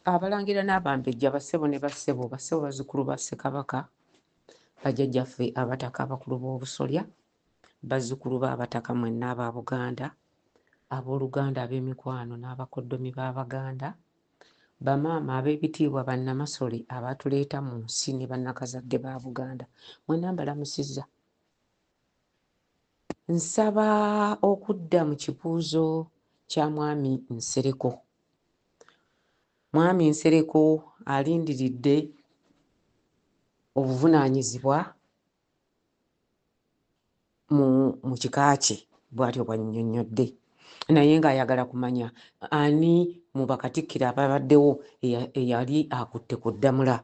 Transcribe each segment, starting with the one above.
Abalangira n'abambejja bassebo ne bassebo bazzukulu ba Ssekabaka, bajjajjaffe abataka abakulu b'obusolya, bazzukulu b'abataka mwenna aba Buganda, abooluganda ab'emikwano n'abakoddomi b'Abaganda, bamaama ab'ebitiibwa bannamasole abatuleeta mu nsi ne bannakazadde ba Buganda, mwenna mbalamusizza. Nsaba okudda mu kibuuzo kya Mwami Nsereko. Mwami Nsereko alindiridde obuvunaanyizibwa mu kika kye bw'atyo bw'annyonnyodde, naye ng'ayagala kumanya ani mu bakatikkiro ababaddewo eyali akutte ku ddamula.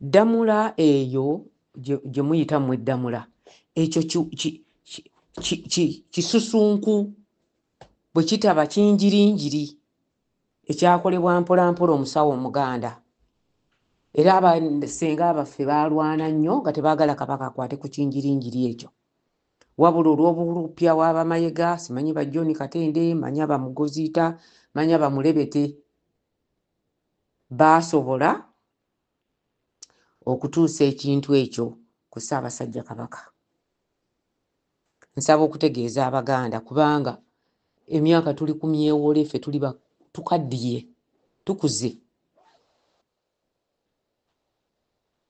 Ddamula eyo gye muyita mmwe ddamula, ekyo kisusunku bwe kitaba kinjirinjiri ekyakolebwa mpolampola omusawo Omuganda, era abasenga baffe baalwana nnyo nga tebaagala Kabaka akwate ku kinjirinjiri ekyo, wabula olw'obulupya w'Abamayega, simanyi ba John Katende, manya ba Mugoziita, manya ba Mulebete, baasobola okutuusa ekintu ekyo ku Ssaabasajja Kabaka. Nsaba okutegeeza Abaganda kubanga emyaka tuli ku myewole, ffe tukaddiye, tukuze.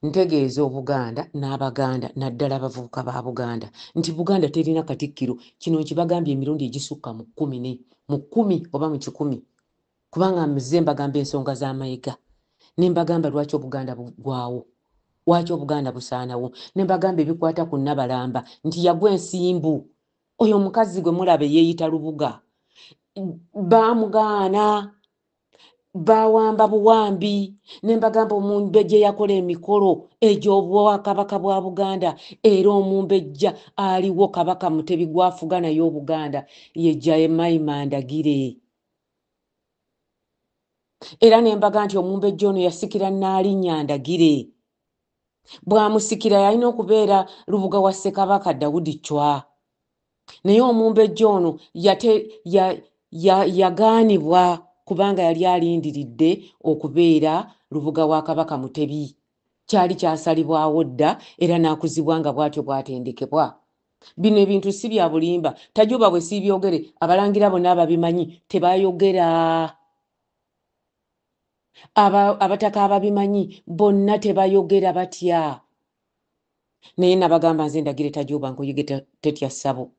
Ntegeeza Obuganda n'Abaganda naddala abavubuka ba Buganda nti Buganda terina katikkiro. Kino nkibagambye emirundi egisukka mu 10 oba mu 100, kubanga mmuze mbagamba ensonga z'Amayega, ne mbagamba lwaki Obuganda bugwawo, lwaki Obuganda busaanawo, ne mbagamba ebikwata ku Nnabalamba nti yagwa ensimbu. Oyo omukazi gwe mulabe yeeyita Lubuga, baamugaana, baawamba buwambi, ne mbagamba Omumbejja yakola emikolo egy'Obwakabaka bwa Buganda, era Omumbejja aliwo Kabaka Mutebi gwafuga naye Obuganda ye Jemima Ndagire. Era ne mbaga nti Omumbejja ono yasikira Nnaalinnya Ndagire, bw'amusikira yalina okubeera Lubuga wa Ssekabaka Dawudi Chwa, naye Omumbejja ono yagaanibwa kubanga yali alindiridde okubeera Lubuga wa Kabaka Mutebi. Kyali kyasalibwawo dda era n'akuzibwa nga bw'atyo bw'atendekebwa. Bino ebintu si bya bulimba. Tajuba bwe siibyogere, abalangira bonna ababimanyi tebayogera. Abataka ababimanyi bonna tebayogera batya. Naye nabagamba nze Ndagire Tajuba nkuyige tetya ssabo.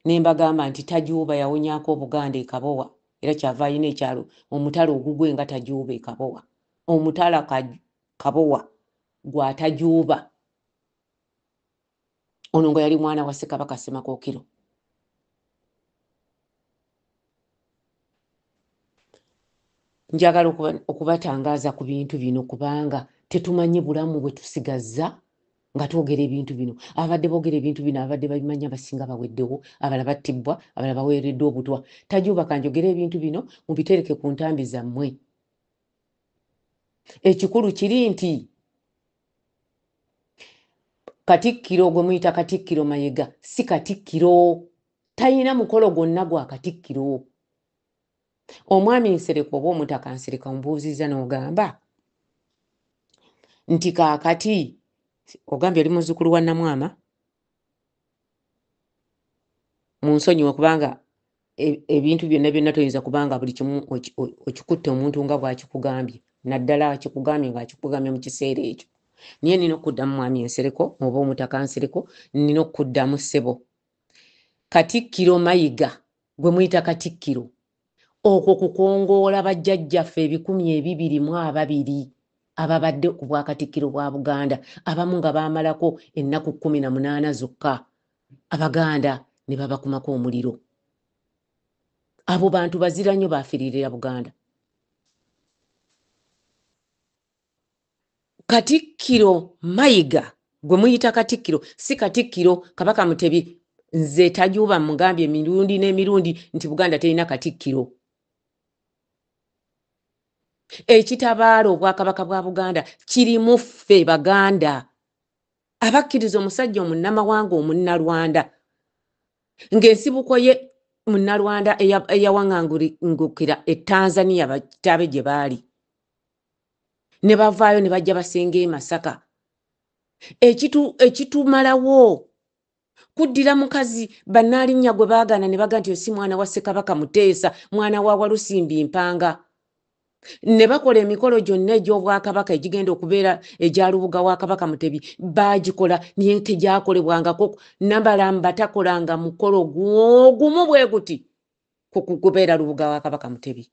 Ne mbagamba nti Tajuba yawonyaako Obuganda e Kabowa, era kyava ayina ekyalo omutala ogugwe nga Tajuba e Kabowa. Omutala Kabowa gwa Tajuba. Ono ngo yali mwana wa Ssekabaka Ssemakookiro. Njagala okubatangaaza ku bintu bino kubanga tetumanyi bulamu bwe tusigazza nga twogera ebintu bino. Abadde boogera ebintu bino abadde babimanya abasinga baweddewo, abalala battibwa, abalala baweereddwa obutwa. Tajuba kanjogera ebintu bino mubitereke ku ntambi zammwe. Ekikulu kiri nti Katikkiro gwe muyita Katikkiro Mayiga si Katikkiro, talina mukolo gwonna gwa Katikkiro. Omwami Nsereko oba Omutaka Nsereko omubuuzizza n'ogamba nti kaakati ogambye oli muzzukulu wa Namwama, munsonyiwe kubanga ebintu byonna toyinza kubanga buli kimu okikutte omuntu nga bw'akikugambye, naddala akikugambye ng'akikugambye mu kiseera ekyo. Naye nina okuddamu Mwami Nsereko oba Omutaka Nsereko, nina okuddamu ssebo. Katikkiro Mayiga gwe muyita Katikkiro, okwo kukongoola bajjajjaffe 222 ababadde ku bwakatikkiro bwa Buganda, abamu nga baamalako ennaku 18 zokka, Abaganda ne babakumako omuliro. Abo bantu bazira nnyo baafiiririra Buganda. Katikkiro Mayiga gwe muyita Katikkiro si Katikkiro Kabaka Mutebi. Nze Tajuba mugambye emirundi n'emirundi nti Buganda terina Katikkiro. Ekitabaala Obwakabaka bwa Buganda kirimu ffe Baganda abakkiriza omusajja omunnamawanga omunnalwanda ng'ensibuko ye Munnalwanda eyawaŋŋangukira Tanzania bakitabe gye baali ne bavaayo ne bajja basenga e Masaka. Ekitumalawo kuddira mukazi bannalinnya gwe baagana ne baga nti si mwana wa Ssekabaka Muteesa, mwana wa Walusimbi Mpanga. Ne bakola emikolo gyonna egy'Obwakabaka egigenda okubeera egya Lubuga wa Kabaka Mutebi baagikola naye tegyakolebwangako. Nabalamu batakolanga mukolo gumu bwe guti kubeera Lubuga wa Kabaka Mutebi.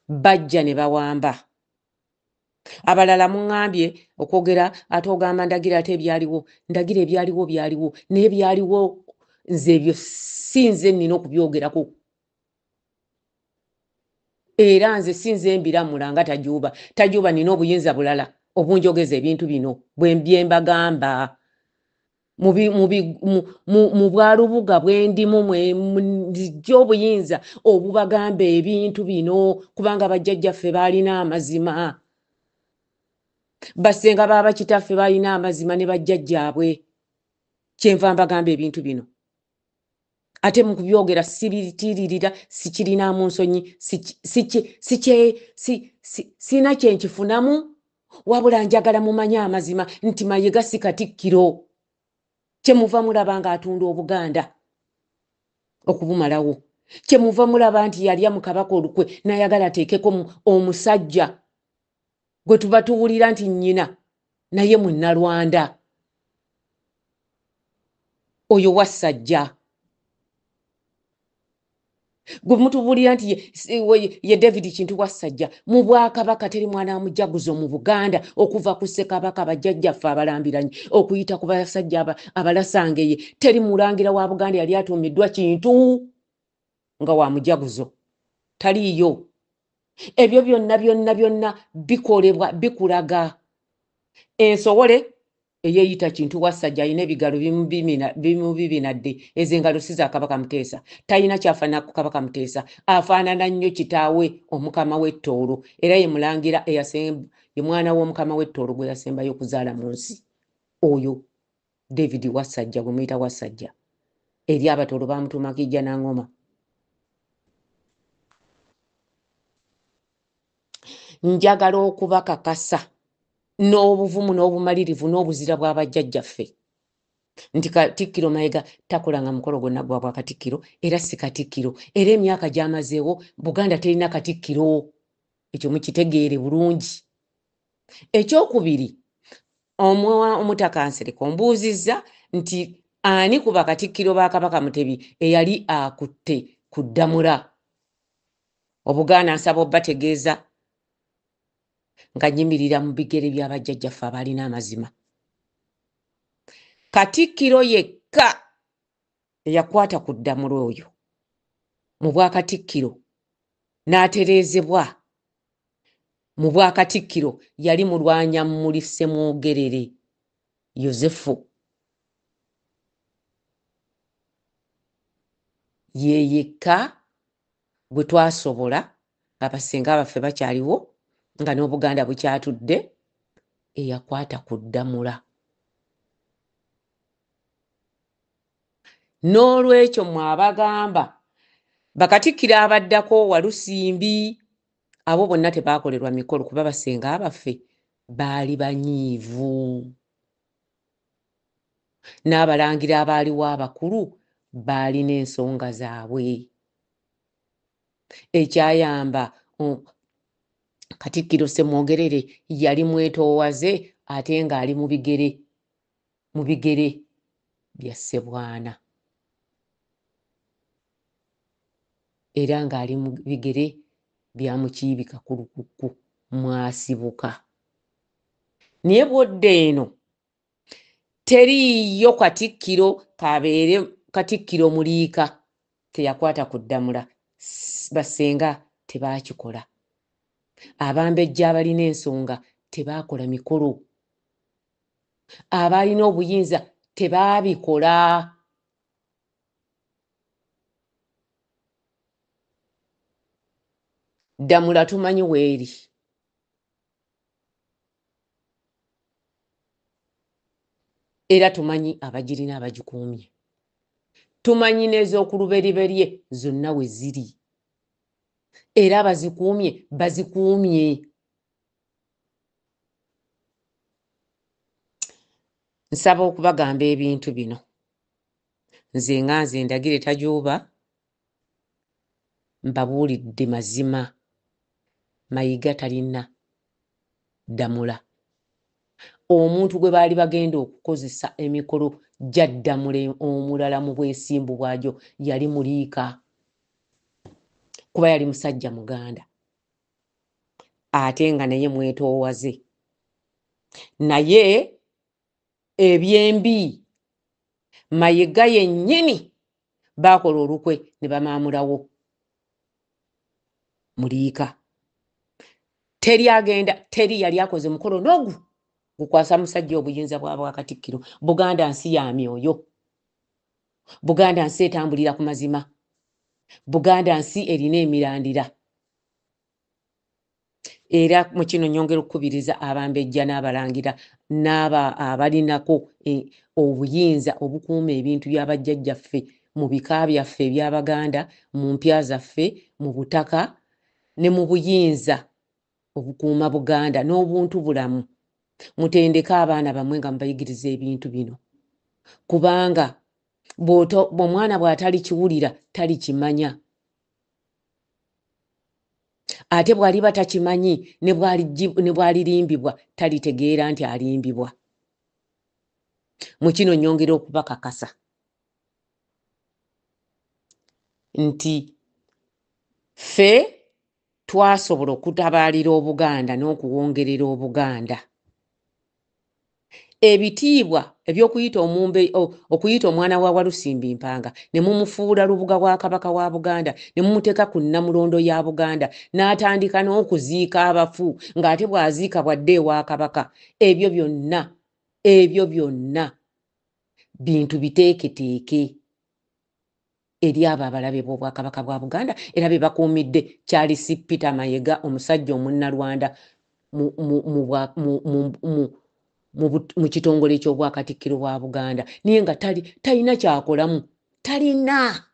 Bajja ne bawamba. Abalala muŋŋambye okwogera ate ogamba ndagira ate ebyaliwo. Ndagira ebyaliwo byaliwo naye byaliwo nze ebyo sinze nnina okubyogerako. Era nze sinze mbiramula nga Tajuba nina obuyinza bulala obunjogeza ebintu bino bwe mbagamba. Mu bwalubuga bwendimu mwijja obuyinza obubagamba ebintu bino kubanga bajjajjaffe baalina amazima. Basenga baba kitaffe baalina amazima ne bajjajjaabwe. Kyenva mbagamba ebintu bino. Ate mu kubyogera sibitiririra sikirinaamu nsonyi sina kye nkifunamu wabula njagala mumanye amazima nti Mayiga si Katikkiro. Kyemuva mulaba nga atunda Obuganda okubumalawo. Kyemuva mulaba nti yalya mu Kabaka olukwe n'ayagala ateekeko omusajja gwe tuba tuwulira nti nnyina naye Munnalwanda. Oyo Wassajja. Gwe mutubuulira nti ye David Kintu Wassajja. Mu Bwakabaka teri mwana mujaguzo mu Buganda okuva ku Ssekabaka bajjajjaffe abalambiranye okuyita ku basajja abalasangeye. Teri mulangira wa Buganda yali atuumiddwa Kintu nga wa mujaguzo. Taliiyo. Ebyo byonna bikolebwa bikulaga. Ensowole eyeeyita Kintu Wassajja alina ebigalo bimubibinadde. Ezo engalo si za Kabaka Muteesa. Talina kyafaanana ku Kabaka Muteesa. Afaanana nnyo kitaawe omukama w'Ettoolo era ye mulangira ye mwana w'omukama w'Ettoolo gwe yasembayo okuzaala mu nsi. Oyo David Wassajja gwe muyita Wassajja. Eri Abatoolo bamutuuma Kijja na Ngoma. Njagala okubakakasa n'obuvumu n'obumalirivu n'obuzira bw'abajjajjaffe nti Katikkiro Mayiga takolanga mukolo gwonna gwa Bwakatikkiro era si Katikkiro. Era emyaka gy'amazeewo Buganda terina Katikkiro. Ekyo mukitegeere bulungi. Ekyokubiri, Omutaka Nsereko mbuuzizza nti ani ku Bakatikkiro ba Kabaka Mutebi eyali akutte ku Ddamula. Obugaana nsaba obbategeeza nga nnyimirira mu bigere by'abajjajjaffe abaalina amazima. Katikkiro yekka eyakwata ku Ddamula oyo mu Bwakatikkiro n'atereezebwa mu Bwakatikkiro yali Mulwanyammuli Ssemwogerere Yozefu. Ye yekka bwe twasobola abasenga baffe bakyaliwo nga n'Obuganda bukyatudde eyakwata ku Ddamula. N'olwekyo mwabagamba Bakatikkiro abaddako Walusimbi abo bonna tebaakolerwa mikolo kuba basenga baffe baali banyiivu. N'abalangira abaaliwo abakulu baalina ensonga zaabwe. Ekyayamba Katikkiro Ssemwogerere yali mwetoowaze ate ng'ali mu bigere bya Ssebwana. Era ng'ali mu bigere bya Mukiibika ku Lukukku mwasibuka. Naye bw'odda eno teriiyo Katikkiro kabeere Katikkiro Muliika teyakwata ku Ddamula. Basenga tebaakikola. Abambejja abalina ensonga tebaakola mikolo. Abaalina obuyinza tebaabikola. Ddamula tumanyi weeri. Era tumanyi abagirina abagikuumye. tumanyi n'ez'okulubereberye zonna we ziri era bazikuumye nsaba okubagamba ebintu bino nze nga nze ndagire tajuuba mbabuulidde mazima Mayiga talina ddamula omuntu gwe baali bagenda okukozesa emikolo gya ddamula omulala mu bwesimbu bwajo yali muliika kuba yali musajja muganda ate nga naye mwetoowaze naye ebyembi Mayiga yennyini baakola olukwe ne bamaamulawo muliika teri yali akoze mukolo n'ogu gukwasa musajja obuyinza bwa Katikkiro. Buganda nsi ya myoyo, Buganda nsi etambulira ku mazima, Buganda nsi erina emirandira. Era mu kino nyongera okukubiriza abambejja n'abalangira abalinako obuyinza obukuuma ebintu by'abajjajjaffe mu bika byaffe eby'Abaganda, mu mpya zaffe, mu butaka ne mu buyinza obukuuma Buganda n'obuntu bulamu. Mutendeka abaana bamwe nga mubayigiriza ebintu bino kubanga omwana bw'atali kiwulira tali kimanya. Ate bw'aliba takimanyi ne bw'alirimbibwa talitegeera nti alimbibwa. Mu kino nyongera okubakakasa nti ffe twasobola okutabaalira Obuganda n'okuwongerera Obuganda. Ebitiibwa eby'okuyita okuyita omwana wa Walusimbi Mpanga ne mumufuula lubuga bwa Kabaka wa Buganda ne mumuteeka ku Nnamulondo ya Buganda n'atandika n'okuziika abafu ng'ate bw'aziika bwadde ewa Kabaka. Ebyo byonna bintu biteeketeeke eri abo abalabe b'Obwakabaka bwa Buganda era be bakuumidde Charles Peter Mayiga omusajja omunnalwanda mu kitongole ky'Obwakatikkiro bwa Buganda naye nga talina kyakolamu. Talina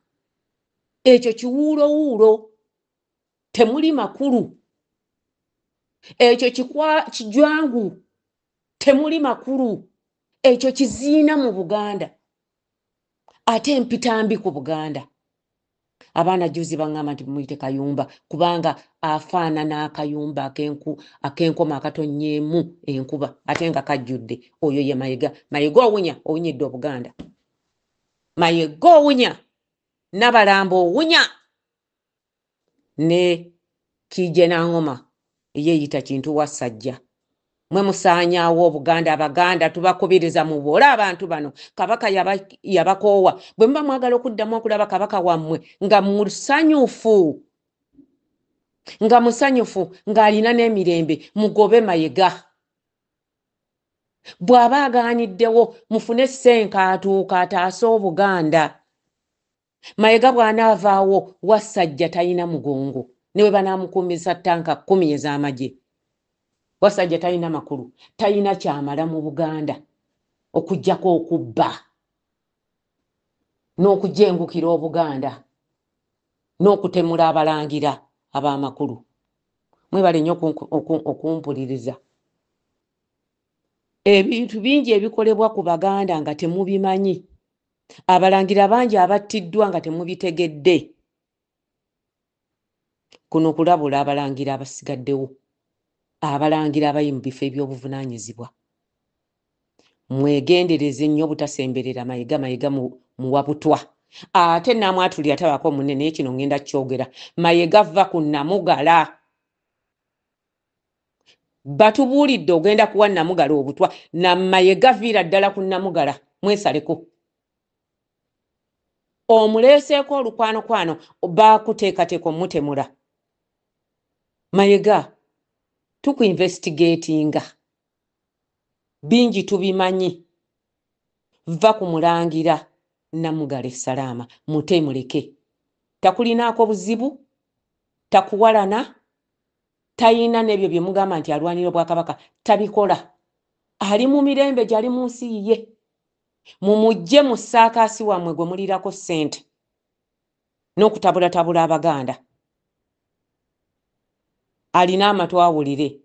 ekyo kiwuulowuulo, temuli makulu. Ekyo kijwangu, temuli makulu. Ekyo kiziina mu Buganda ate empita mbi ku Buganda. Abaana juzi baŋŋamba nti muyite Kayumba kubanga afaanana akayumba ak'enkoma akatonyeemu enkuba ate nga kajjudde. Oyo ye Mayiga. Mayiga owunyidde Obuganda. Mayiga owunya, Nabalamba owunya, ne Kiije Nangoma yeeyita Kintu Wassajja. Mwe musaanyaawo Obuganda. Abaganda tubakubiriza muboole abantu bano. Kabaka yabakoowa. Bwe muba mwagala okuddamu okulaba Kabaka wammwe nga musanyufu ng'alina n'emirembe, mugobe Mayiga. Bw'aba agaaniddewo mufune Ssenkaatuuka ataase Obuganda. Mayiga bw'anaavaawo Wassajja talina mugongo ne bwe banaamukuumisa ttanka 10 ez'amagye. Wassajja talina makulu, talina kyamala mu Buganda okuggyako okubba n'okujengukira Obuganda n'okutemula abalangira ab'amakulu. Mwebale nnyo okumpuliriza. Ebintu bingi ebikolebwa ku Baganda nga temubimanyi. Abalangira bangi abattiddwa nga temubitegedde. Kuno kulabula abalangira abasigaddewo, abalangira abali mu bifo eby'obuvunaanyizibwa. Mwegendereze nnyo obutasemberera Mayiga muwabutwa. Ate Namwatuli atabako munne naye kino ngenda kyogera. Mayiga va ku Namugala. Batubuulidde ogenda kuwa Namugala obutwa. Mayiga viira ddala ku Namugala. Mwesaleko. Omuleeseeko olukwanokwano baakuteekateeka omutemula. Mayiga tukuinvestigatinga. Bingi tubimanyi. Va ku mulangira Namugala Salaama mutemuleke. Takulinaako buzibu, takuwalana, tayina n'ebyo bye mugamba nti alwanira Obwakabaka, tabikola. Ali mu mirembe gyali mu nsi ye. mumujje mu ssaakaasi wammwe gwe mulirako ssente n'okutabulatabula abaganda. Alina amatu awulire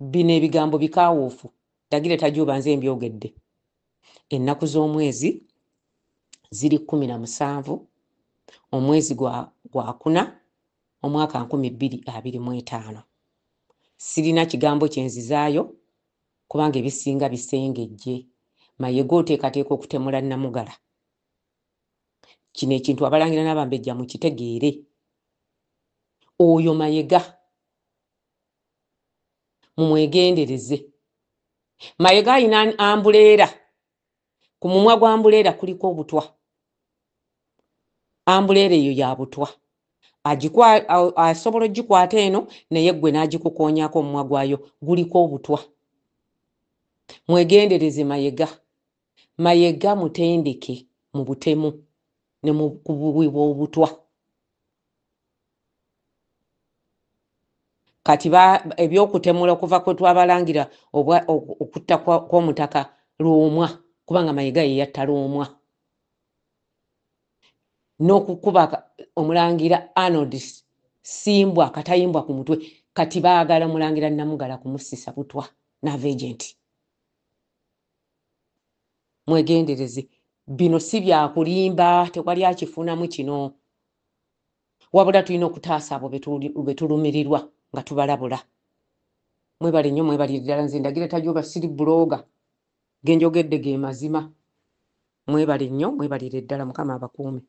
bino ebigambo bikaawuufu Ndagire Tajuba nze mbyogedde. Ennaku z'omwezi ziri 17 omwezi gwa kuna omwaka 2025. Sirina kigambo kyenzizaayo kubanga ebisinga bisengejje. Mayiga oteekateeka okutemula Namugala. Kino ekintu abalangira n'abambejja mu kitegeere. Oyo Mayiga mumwegendereze. Mayiga ayina ambuleera. Ku mumwa gwa ambuleera kuliko obutwa. Ambuleera eyo ya butwa. Asobola ogikwata eno naye gwe n'agikukoonyako omumwa gwayo guliko obutwa. Mwegendereze Mayiga. Mayiga mutendeke mu butemu ne mu kubuwibwa obutwa. Kati ebyokutemula okuva kwe twabalangira okutta kw'omutaka Luumwa kubanga Mayiga ye yatta Luumwa. N'okukuba omulangira Arnold Simbwa akatayimbwa ku mutwe kati baagala mulangira Namugala kumusisa butwa n'ava agenti. Mwegendereze. Bino si byakulimba, tewali akifunamu kino. Wabula tulina okutaasa abo betulumirirwa nga tubalabula. Mwebale nnyo mwebali ddala nze Ndagire Tajuba siri buloga. Genjogedde ge mazima. Mwebale nnyo mwebalire ddala Mukama abakuume.